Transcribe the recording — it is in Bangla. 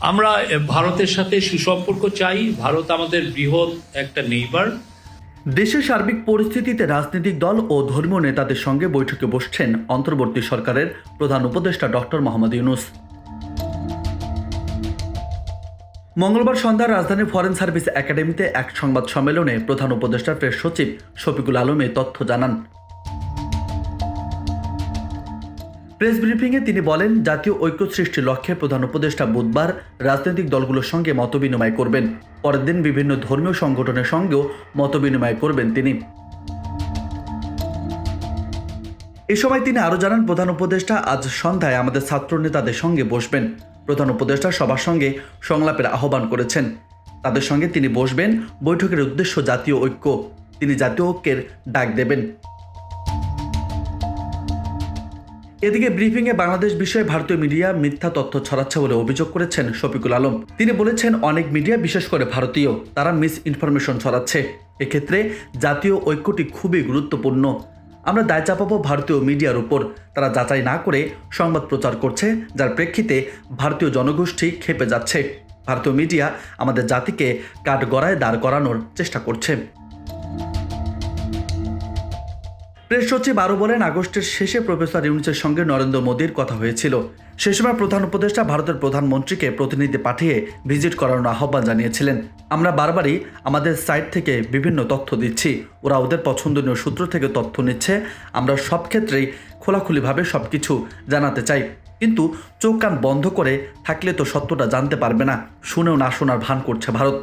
আমরা ভারতের সাথে সুসম্পর্ক চাই। ভারত আমাদের বৃহৎ একটা নেইবার। দেশের সার্বিক পরিস্থিতিতে রাজনৈতিক দল ও ধর্মীয় নেতাদের সঙ্গে বৈঠকে বসছেন অন্তর্বর্তী সরকারের প্রধান উপদেষ্টা ডক্টর মোহাম্মদ ইউনূস। মঙ্গলবার সন্ধ্যায় রাজধানীর ফরেন সার্ভিস একাডেমিতে এক সংবাদ সম্মেলনে প্রধান উপদেষ্টার প্রেস সচিব শফিকুল আলম এই তথ্য জানান। প্রেস ব্রিফিংয়ে তিনি বলেন, জাতীয় ঐক্য সৃষ্টির লক্ষ্যে প্রধান উপদেষ্টা বুধবার রাজনৈতিক দলগুলোর সঙ্গে মতবিনিময় করবেন। পরের দিন বিভিন্ন ধর্মীয় সংগঠনের সঙ্গেও মতবিনিময় করবেন তিনি। এ সময় তিনি আরও জানান, প্রধান উপদেষ্টা আজ সন্ধ্যায় আমাদের ছাত্র নেতাদের সঙ্গে বসবেন। প্রধান উপদেষ্টা সবার সঙ্গে সংলাপের আহ্বান করেছেন। তাদের সঙ্গে তিনি বসবেন। বৈঠকের উদ্দেশ্য জাতীয় ঐক্য। তিনি জাতীয় ঐক্যের ডাক দেবেন। এদিকে ব্রিফিংয়ে বাংলাদেশ বিষয়ে ভারতীয় মিডিয়া মিথ্যা তথ্য ছড়াচ্ছে বলে অভিযোগ করেছেন শফিকুল আলম। তিনি বলেছেন, অনেক মিডিয়া, বিশেষ করে ভারতীয়, তারা মিস ইনফরমেশন ছড়াচ্ছে। এক্ষেত্রে জাতীয় ঐক্যটি খুবই গুরুত্বপূর্ণ। আমরা দায় চাপাবো ভারতীয় মিডিয়ার উপর। তারা যাচাই না করে সংবাদ প্রচার করছে, যার প্রেক্ষিতে ভারতীয় জনগোষ্ঠী ক্ষেপে যাচ্ছে। ভারতীয় মিডিয়া আমাদের জাতিকে কাঠগড়ায় দাঁড় করানোর চেষ্টা করছে। প্রেস সচিব আরও বলেন, আগস্টের শেষে প্রফেসর ইউনূসের সঙ্গে নরেন্দ্র মোদীর কথা হয়েছিল। সে সময় প্রধান উপদেষ্টা ভারতের প্রধানমন্ত্রীকে প্রতিনিধি পাঠিয়ে ভিজিট করানোর আহ্বান জানিয়েছিলেন। আমরা বারবারই আমাদের সাইট থেকে বিভিন্ন তথ্য দিচ্ছি। ওরা ওদের পছন্দনীয় সূত্র থেকে তথ্য নিচ্ছে। আমরা সব ক্ষেত্রেই খোলাখুলিভাবে সব কিছু জানাতে চাই, কিন্তু চোখ কান বন্ধ করে থাকলে তো সত্যটা জানতে পারবে না। শুনেও না শোনার ভান করছে ভারত।